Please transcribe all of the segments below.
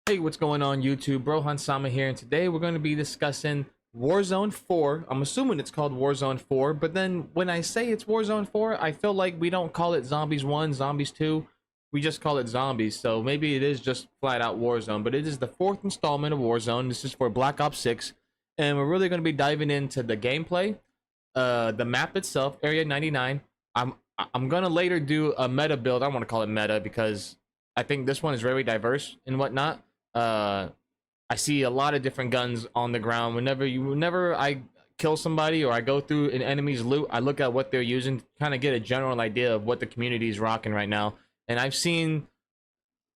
Hey, what's going on YouTube? Brohan Sama here, and today we're going to be discussing Warzone 4. I'm assuming it's called Warzone 4, but then when I say it's Warzone 4, I feel like we don't call it Zombies 1, Zombies 2. We just call it Zombies, so maybe it is just flat out Warzone, but it is the fourth installment of Warzone. This is for Black Ops 6, and we're really going to be diving into the gameplay, the map itself, Area 99. I'm going to later do a meta build. I don't want to call it meta because I think this one is very diverse and whatnot. I see a lot of different guns on the ground. Whenever I kill somebody or I go through an enemy's loot, I look at what they're using, kind of get a general idea of what the community is rocking right now. And I've seen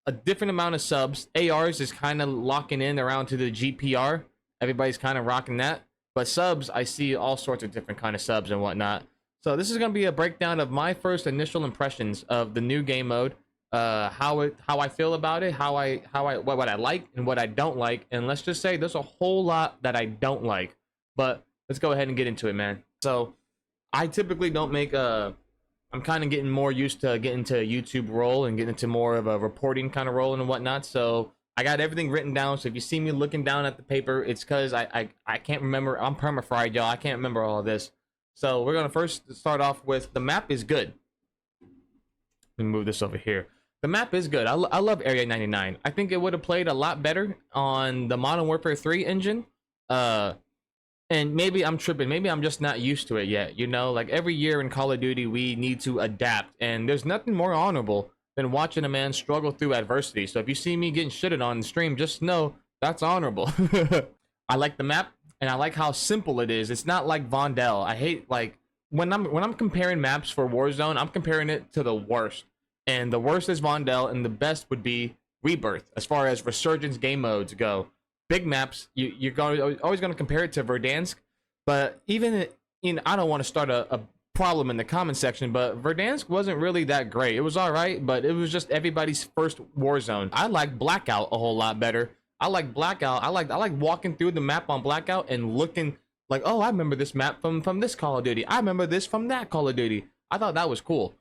a different amount of subs. ARs is kind of locking in around to the GPR. Everybody's kind of rocking that. But subs, I see all sorts of different kind of subs and whatnot. So this is going to be a breakdown of my first initial impressions of the new game mode. How I feel about it, what I like and what I don't like, and let's just say there's a whole lot that I don't like, but let's go ahead and get into it, man. So I typically don't make I'm kind of getting more used to getting to a YouTube role and getting into more of a reporting kind of role and whatnot. So I got everything written down. So if you see me looking down at the paper, it's because I can't remember. I'm perma-fried, y'all. I can't remember all of this. So we're gonna first start off with the map is good. Let me move this over here. The map is good. I love Area 99. I think it would have played a lot better on the Modern Warfare 3 engine. And maybe I'm tripping. Maybe I'm just not used to it yet. You know, like every year in Call of Duty, we need to adapt. And there's nothing more honorable than watching a man struggle through adversity. So if you see me getting shitted on the stream, just know that's honorable. I like the map, and I like how simple it is. It's not like Vondel. I hate, like, when I'm comparing maps for Warzone, I'm comparing it to the worst. And the worst is Vondel, and the best would be Rebirth. As far as Resurgence game modes go, big maps, you're always going to compare it to Verdansk. But even I don't want to start a problem in the comment section, but Verdansk wasn't really that great. It was all right, but it was just everybody's first Warzone. I like Blackout a whole lot better. I like Blackout. I like walking through the map on Blackout and looking like, oh, I remember this map from this Call of Duty. I remember this from that Call of Duty. I thought that was cool.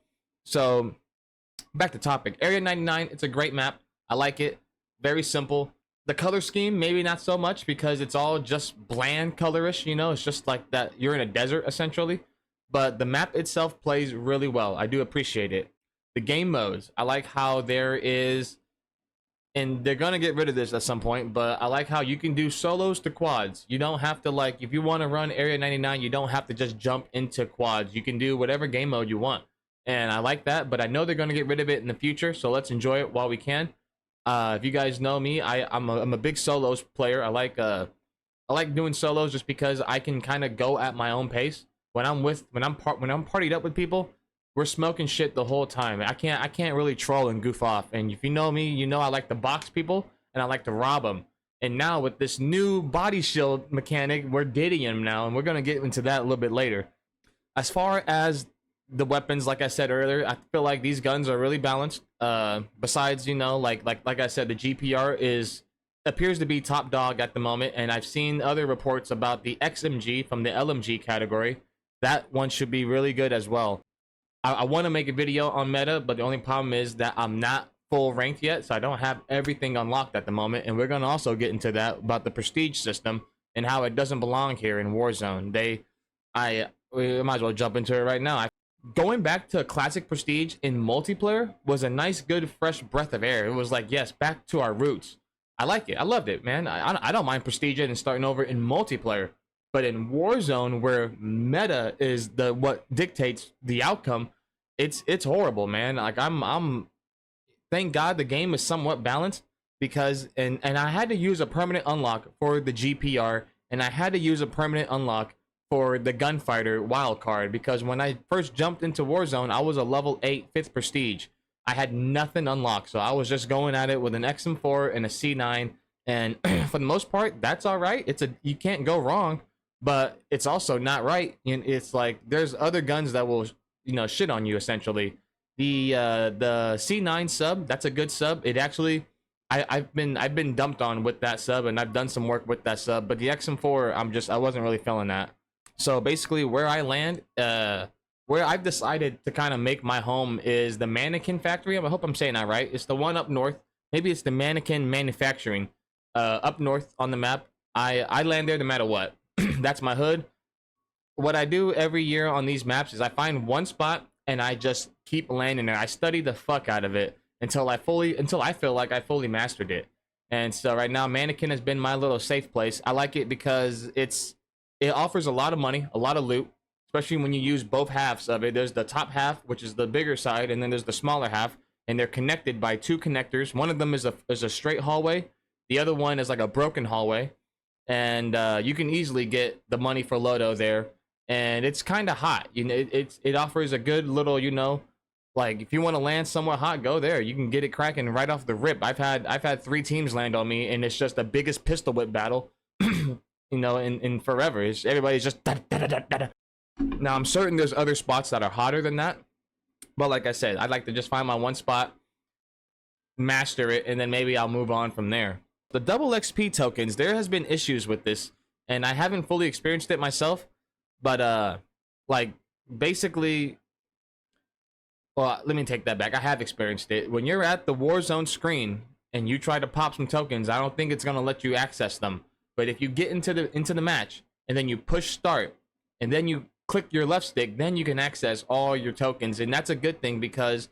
So back to topic. Area 99, it's a great map. I like it. Very simple. The color scheme, maybe not so much because it's all just bland colorish, you know, it's just like that you're in a desert essentially. But the map itself plays really well. I do appreciate it. The game modes, I like how there is, and they're gonna get rid of this at some point, but I like how you can do solos to quads. You don't have to, like, if you want to run Area 99, you don't have to just jump into quads. You can do whatever game mode you want. And I like that, but I know they're going to get rid of it in the future, so let's enjoy it while we can. If you guys know me, I'm a big solos player. I like doing solos just because I can kind of go at my own pace. When I'm partied up with people, we're smoking shit the whole time. I can't really troll and goof off. And if you know me, you know I like to box people and I like to rob them. And now with this new body shield mechanic, we're dating them now, and we're going to get into that a little bit later. As far as the weapons, like I said earlier, I feel like these guns are really balanced. Besides, you know, like I said, the GPR appears to be top dog at the moment, and I've seen other reports about the XMG from the LMG category. That one should be really good as well. I want to make a video on meta, but the only problem is that I'm not full ranked yet, so I don't have everything unlocked at the moment, and we're going to also get into that about the prestige system and how it doesn't belong here in Warzone. We might as well jump into it right now. Going back to classic prestige in multiplayer was a nice, good, fresh breath of air. It was like, yes, back to our roots. I like it. I loved it, man. I don't mind prestige and starting over in multiplayer, but in Warzone, where meta is what dictates the outcome, it's horrible, man. Like I'm thank God the game is somewhat balanced, because and I had to use a permanent unlock for the GPR, and I had to use a permanent unlock for the gunfighter wildcard, because when I first jumped into Warzone, I was a level 8 5th prestige. I had nothing unlocked, so I was just going at it with an XM4 and a C9, and for the most part, that's all right. You can't go wrong, but it's also not right. And it's like there's other guns that will, you know, shit on you essentially. The C9 sub, that's a good sub. It actually, I've been dumped on with that sub, and I've done some work with that sub, but the XM4, I wasn't really feeling that. So basically where I land, where I've decided to kind of make my home is the Mannequin Factory. I hope I'm saying that right. It's the one up north. maybe it's the mannequin manufacturing up north on the map. I land there no matter what. That's my hood. What I do every year on these maps is I find one spot and I just keep landing there. I study the fuck out of it until I feel like I fully mastered it. And so right now, Mannequin has been my little safe place. I like it because it offers a lot of money, a lot of loot, especially when you use both halves of it. There's the top half, which is the bigger side, and then there's the smaller half, and they're connected by two connectors. One of them is a straight hallway. The other one is like a broken hallway, and you can easily get the money for Lodo there. And it's kind of hot, you know. It offers a good little, you know, like if you want to land somewhere hot, go there. You can get it cracking right off the rip. I've had 3 teams land on me, and it's just the biggest pistol whip battle, you know, in forever. Everybody's just da, da, da, da, da. Now I'm certain there's other spots that are hotter than that, but like I said, I'd like to just find my one spot, master it, and then maybe I'll move on from there. The double XP tokens, there has been issues with this, and I haven't fully experienced it myself. But like basically, well, let me take that back. I have experienced it. When you're at the Warzone screen and you try to pop some tokens, I don't think it's gonna let you access them. But if you get into the match and then you push start and then you click your left stick, then you can access all your tokens, and that's a good thing because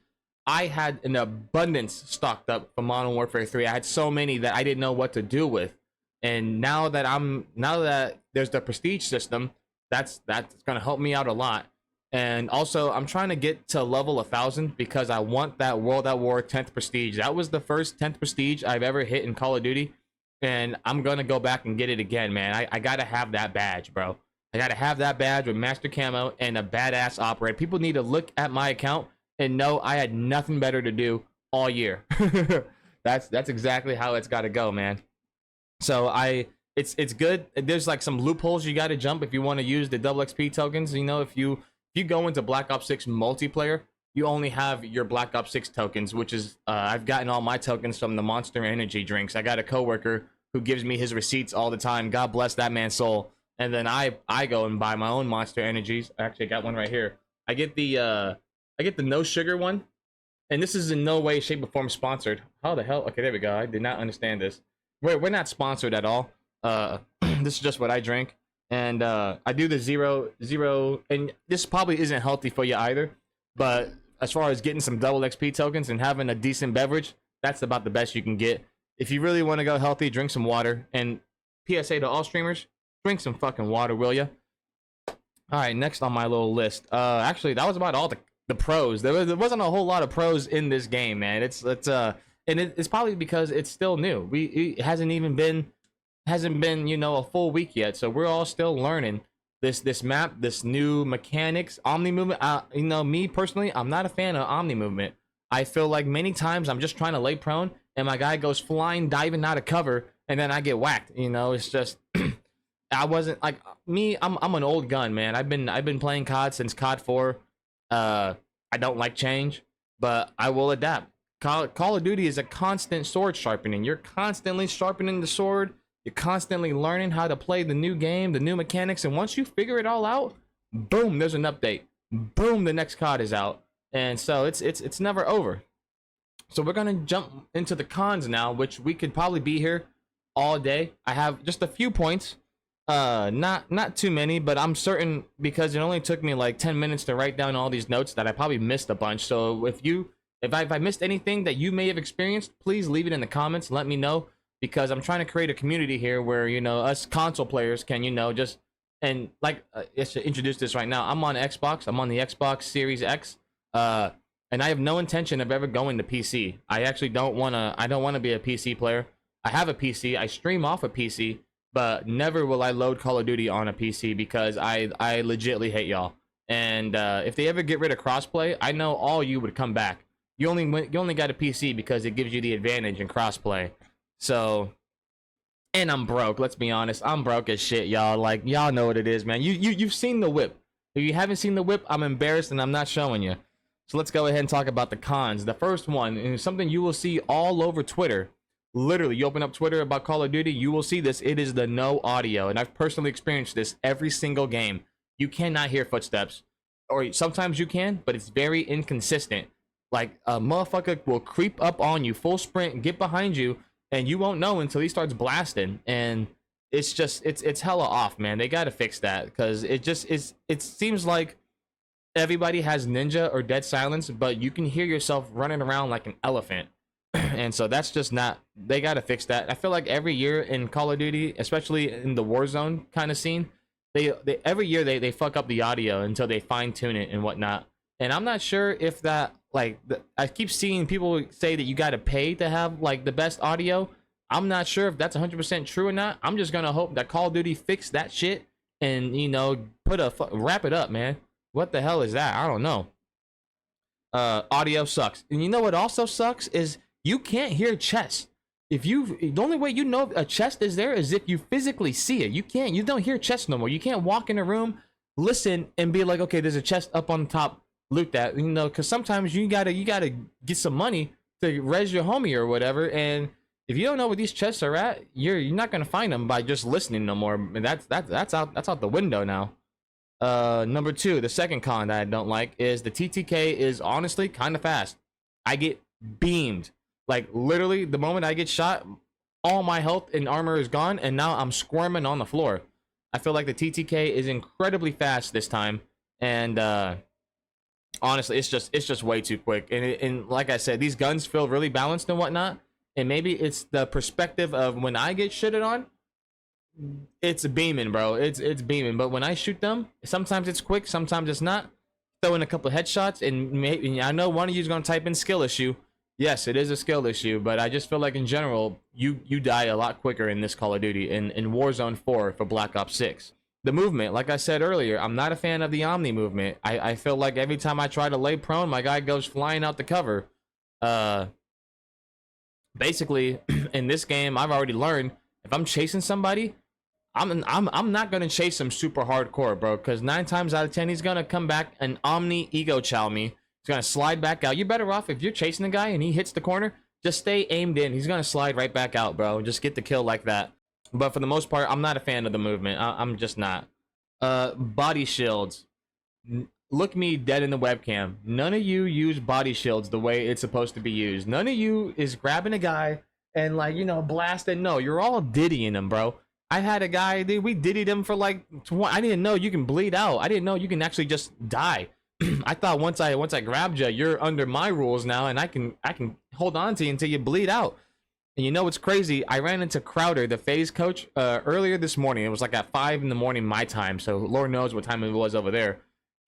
I had an abundance stocked up for Modern Warfare 3. I had so many that I didn't know what to do with, and now that there's the prestige system. That's gonna help me out a lot. And also I'm trying to get to level 1,000 because I want that World at War 10th prestige. That was the first 10th prestige I've ever hit in Call of Duty, and I'm gonna go back and get it again, man. I gotta have that badge, bro. I gotta have that badge with master camo and a badass operator. People need to look at my account and know I had nothing better to do all year. That's exactly how it's gotta go, man. So it's good. There's like some loopholes you got to jump if you want to use the double XP tokens. You know, if you go into Black Ops 6 multiplayer, you only have your Black Ops 6 tokens, which is I've gotten all my tokens from the Monster Energy drinks. I got a coworker who gives me his receipts all the time. God bless that man's soul. And then I go and buy my own Monster Energies. I actually got one right here. I get the no sugar one, and this is in no way, shape, or form sponsored. How the hell? Okay, there we go. I did not understand this. We're not sponsored at all. This is just what I drink, and I do the zero, and this probably isn't healthy for you either, but as far as getting some double XP tokens and having a decent beverage, that's about the best you can get. If you really want to go healthy, drink some water. And PSA to all streamers, drink some fucking water, will ya? All right, next on my little list, actually that was about all the pros. There wasn't a whole lot of pros in this game, man. It's probably because it's still new. It hasn't been, you know, a full week yet, so we're all still learning this map, this new mechanics, omni movement. You know, me personally, I'm not a fan of omni movement. I feel like many times I'm just trying to lay prone and my guy goes flying, diving out of cover, and then I get whacked. You know, it's just I wasn't like me. I'm an old gun, man. I've been playing COD since COD 4. I don't like change, but I will adapt. Call of Duty is a constant sword sharpening. You're constantly sharpening the sword. You're constantly learning how to play the new game, the new mechanics, and once you figure it all out, boom, there's an update. Boom, the next COD is out, and so it's never over. So we're gonna jump into the cons now, which we could probably be here all day. I have just a few points, not too many, but I'm certain because it only took me like 10 minutes to write down all these notes that I probably missed a bunch. So if I missed anything that you may have experienced, please leave it in the comments and let me know, because I'm trying to create a community here where, you know, us console players can, you know, just, and like, let's introduce this right now. I'm on Xbox. I'm on the Xbox Series X, and I have no intention of ever going to PC. I actually don't want to be a PC player. I have a PC. I stream off a PC, but never will I load Call of Duty on a PC because I legitly hate y'all. And if they ever get rid of crossplay, I know all you would come back. You only got a PC because it gives you the advantage in crossplay. So, and I'm broke. Let's be honest. I'm broke as shit, y'all. Like, y'all know what it is, man. You've seen the whip. If you haven't seen the whip, I'm embarrassed and I'm not showing you. So let's go ahead and talk about the cons. The first one is something you will see all over Twitter. Literally, you open up Twitter about Call of Duty, you will see this. It is the no audio, and I've personally experienced this every single game. You cannot hear footsteps, or sometimes you can, but it's very inconsistent. Like a motherfucker will creep up on you, full sprint, get behind you, and you won't know until he starts blasting. And it's just it's hella off, man. They gotta fix that because it just is. It seems like everybody has ninja or dead silence, but you can hear yourself running around like an elephant. And so that's just not, they got to fix that. I feel like every year in Call of Duty, especially in the Warzone kind of scene, they every year they fuck up the audio until they fine tune it and whatnot. And I'm not sure if that, like, I keep seeing people say that you got to pay to have like the best audio. I'm not sure if that's 100% true or not. I'm just gonna hope that Call of Duty fix that shit and, you know, wrap it up, man. What the hell is that? I don't know. Audio sucks. And you know what also sucks is you can't hear chest. The only way you know a chest is there is if you physically see it. You don't hear chest no more. You can't walk in a room, listen, and be like, okay, there's a chest up on the top, loot that, you know, because sometimes you gotta get some money to res your homie or whatever, and if you don't know where these chests are at, you're not gonna find them by just listening no more. And that's out the window now. Number two, the second con that I don't like is the TTK is honestly kind of fast. I get beamed. Like literally the moment I get shot, all my health and armor is gone, and now I'm squirming on the floor. I feel like the TTK is incredibly fast this time, and honestly, it's just way too quick. And like I said, these guns feel really balanced and whatnot. And maybe it's the perspective of when I get shitted on, it's beaming, bro. It's beaming. But when I shoot them, sometimes it's quick, sometimes it's not. Throw in a couple of headshots, and maybe, I know one of you is gonna type in skill issue. Yes, it is a skill issue, but I just feel like in general, you die a lot quicker in this Call of Duty, in Warzone 4 for Black Ops 6. The movement, like I said earlier, I'm not a fan of the Omni movement. I feel like every time I try to lay prone, my guy goes flying out the cover. Basically, in this game, I've already learned if I'm chasing somebody, I'm not gonna chase him super hardcore, bro. Because 9 times out of 10, he's gonna come back and Omni ego chow me. He's gonna slide back out. You're better off if you're chasing a guy and he hits the corner, just stay aimed in. He's gonna slide right back out, bro. Just get the kill like that. But for the most part, I'm not a fan of the movement. I'm just not. Body shields. Look me dead in the webcam. None of you use body shields the way it's supposed to be used. None of you is grabbing a guy and, like, you know, blasting. No, you're all diddying him, bro. I had a guy, dude, we diddied him for like I didn't know you can bleed out. I didn't know you can actually just die. I thought once I grabbed you, you're under my rules now, and I can hold on to you until you bleed out. And you know what's crazy? I ran into Crowder, the phase coach, earlier this morning. It was like at 5 in the morning my time, so Lord knows what time it was over there.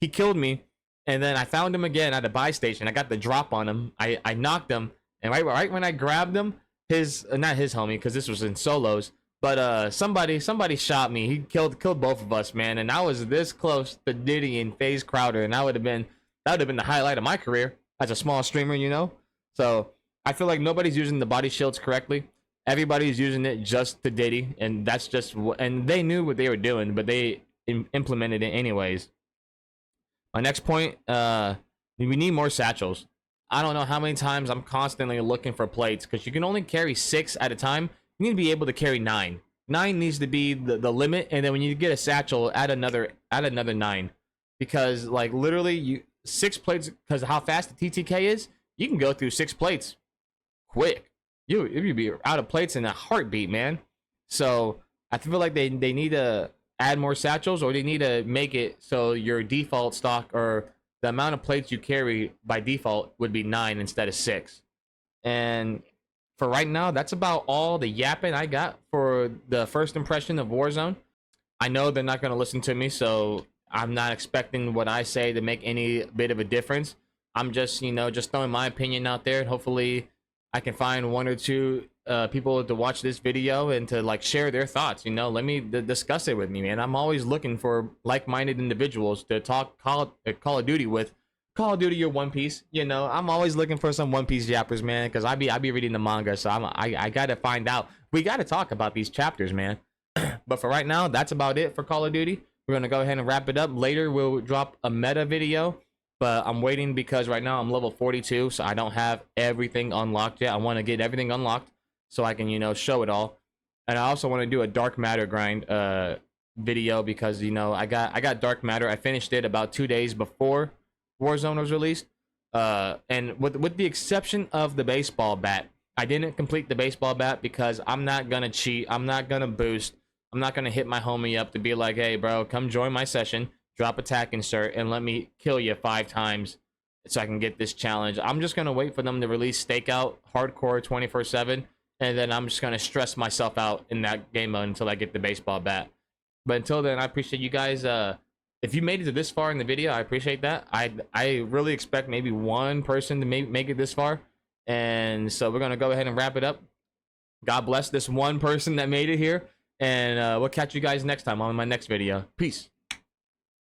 He killed me, and then I found him again at a buy station. I got the drop on him. I knocked him, and right when I grabbed him, not his homie, because this was in solos, but somebody shot me. He killed both of us, man. And I was this close to Diddy and FaZe Crowder, and that would have been the highlight of my career as a small streamer, you know. So I feel like nobody's using the body shields correctly. Everybody's using it just to Diddy, and that's just, and they knew what they were doing, but they implemented it anyways. My next point, we need more satchels. I don't know how many times I'm constantly looking for plates, because you can only carry 6 at a time. You need to be able to carry 9. 9 needs to be the limit, and then when you get a satchel, add another 9. Because, like, literally 6 plates, because of how fast the TTK is, you can go through 6 plates quick. You'd be out of plates in a heartbeat, man. So I feel like they need to add more satchels, or they need to make it so your default stock, or the amount of plates you carry by default, would be 9 instead of 6. And for right now, that's about all the yapping I got for the first impression of Warzone. I know they're not going to listen to me, so I'm not expecting what I say to make any bit of a difference. I'm just, you know, just throwing my opinion out there, and hopefully I can find 1 or 2 people to watch this video and to, like, share their thoughts. You know, let me discuss it with me, man. I'm always looking for like-minded individuals to talk Call of Duty with. Call of Duty or One Piece, you know, I'm always looking for some One Piece yappers, man, because I be reading the manga, so I gotta find out. We gotta talk about these chapters, man. But for right now, that's about it for Call of Duty. We're gonna go ahead and wrap it up. Later, we'll drop a meta video, but I'm waiting because right now I'm level 42, so I don't have everything unlocked yet. I want to get everything unlocked so I can, you know, show it all. And I also want to do a Dark Matter grind video, because, you know, I got Dark Matter. I finished it about 2 days before Warzone was released, And with the exception of the baseball bat, I didn't complete the baseball bat because I'm not gonna cheat. I'm not gonna boost. I'm not gonna hit my homie up to be like, hey, bro, come join my session, drop attack insert, and let me kill you 5 times so I can get this challenge. I'm just gonna wait for them to release Stakeout Hardcore 24/7, and then I'm just gonna stress myself out in that game mode until I get the baseball bat. But until then, I appreciate you guys. If you made it to this far in the video, I appreciate that. I really expect maybe one person to make it this far, and so we're gonna go ahead and wrap it up. God bless this one person that made it here, and we'll catch you guys next time on my next video. Peace.